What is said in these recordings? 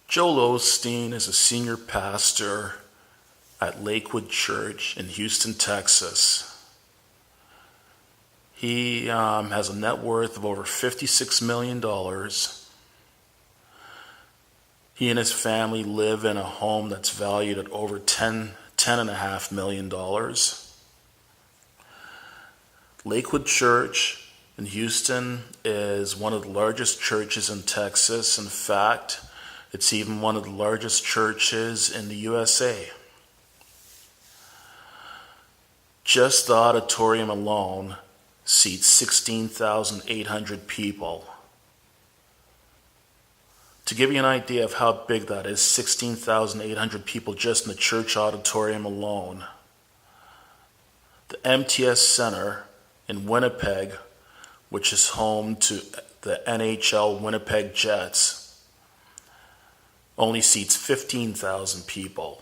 Joel Osteen is a senior pastor at Lakewood Church in Houston, Texas. He has a net worth of over $56 million. He and his family live in a home that's valued at over $10.5 million. Lakewood Church in Houston is one of the largest churches in Texas. In fact, it's even one of the largest churches in the USA. Just the auditorium alone seats 16,800 people. To give you an idea of how big that is, 16,800 people just in the church auditorium alone. The MTS Center in Winnipeg, which is home to the NHL Winnipeg Jets, only seats 15,000 people.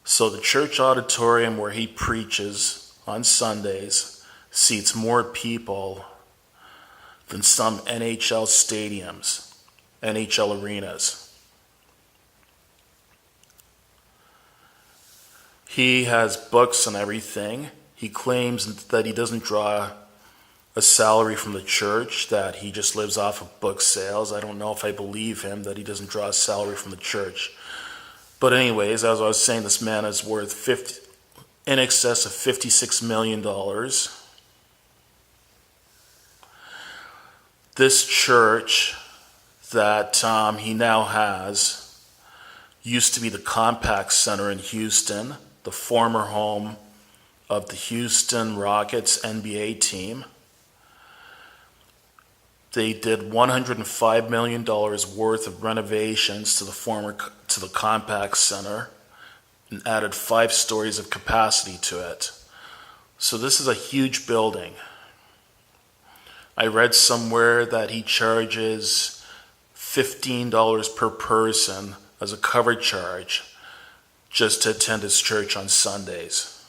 So the church auditorium where he preaches on Sundays seats more people than some NHL stadiums, NHL arenas. He has books and everything. He claims that he doesn't draw a salary from the church, that he just lives off of book sales. I don't know if I believe him that he doesn't draw a salary from the church. But anyways, as I was saying, this man is worth in excess of $56 million. This church that he now has used to be the Compact Center in Houston, the former home of the Houston Rockets NBA team. They did $105 million worth of renovations to the Compact Center and added 5 stories of capacity to it. So this is a huge building. I read somewhere that he charges $15 per person as a cover charge just to attend his church on Sundays.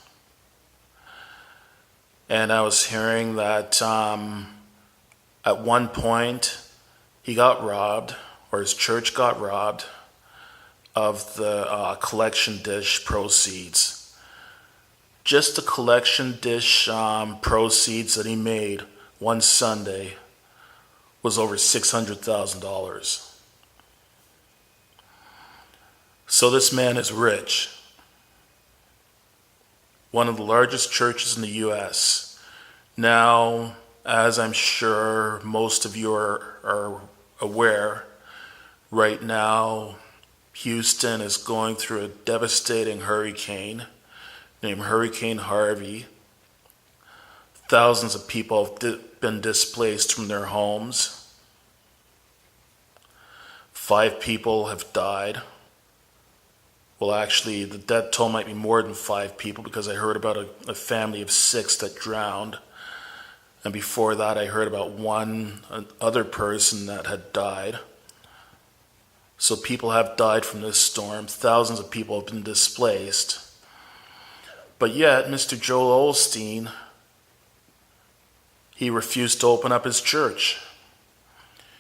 And I was hearing that at one point he got robbed, or his church got robbed, of the collection dish proceeds. Just the collection dish proceeds that he made one Sunday was over $600,000. So this man is rich. One of the largest churches in the U.S. Now, as I'm sure most of you are aware, right now Houston is going through a devastating hurricane named Hurricane Harvey. Thousands of people have been displaced from their homes. 5 people have died. Well, actually, the death toll might be more than 5 people, because I heard about a family of 6 that drowned. And before that, I heard about one other person that had died. So people have died from this storm. Thousands of people have been displaced. But yet, Mr. Joel Osteen, he refused to open up his church.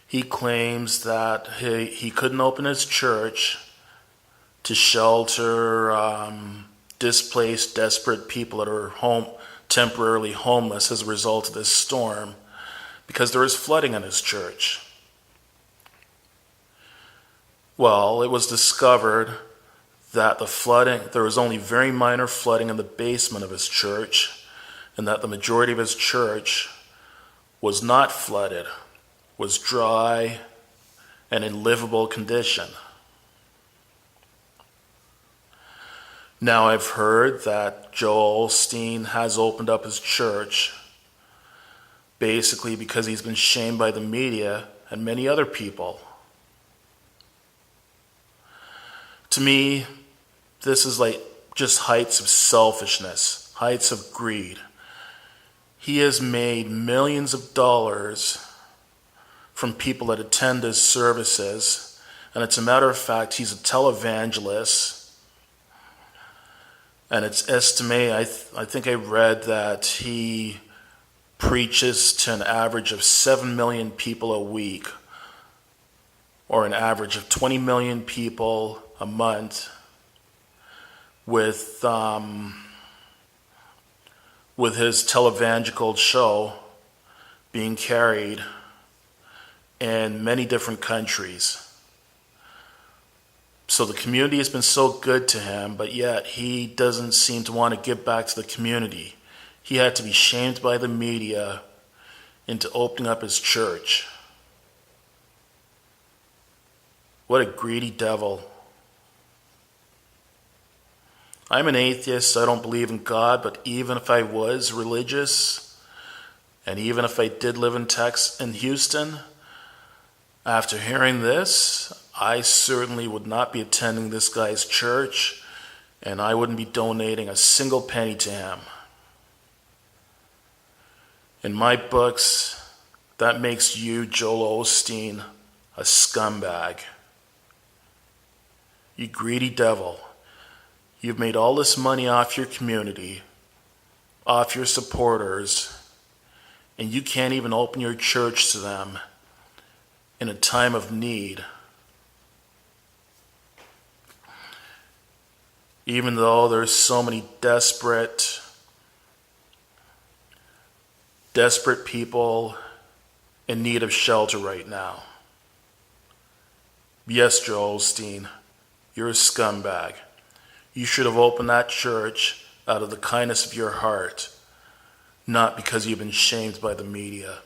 He claims that he couldn't open his church to shelter displaced, desperate people that are temporarily homeless as a result of this storm, because there is flooding in his church. Well, it was discovered that there was only very minor flooding in the basement of his church, and that the majority of his church was not flooded, was dry and in livable condition. Now I've heard that Joel Osteen has opened up his church basically because he's been shamed by the media and many other people. To me, this is like just heights of selfishness, heights of greed. He has made millions of dollars from people that attend his services, and as a matter of fact, he's a televangelist. And it's estimated, I think I read that he preaches to an average of 7 million people a week or an average of 20 million people a month with his televangelical show being carried in many different countries. So the community has been so good to him, but yet he doesn't seem to want to give back to the community. He had to be shamed by the media into opening up his church. What a greedy devil. I'm an atheist, so I don't believe in God, but even if I was religious, and even if I did live in Houston, after hearing this, I certainly would not be attending this guy's church, and I wouldn't be donating a single penny to him. In my books, that makes you, Joel Osteen, a scumbag. You greedy devil. You've made all this money off your community, off your supporters, and you can't even open your church to them in a time of need. Even though there's so many desperate people in need of shelter right now. Yes, Joel Osteen, you're a scumbag. You should have opened that church out of the kindness of your heart, not because you've been shamed by the media.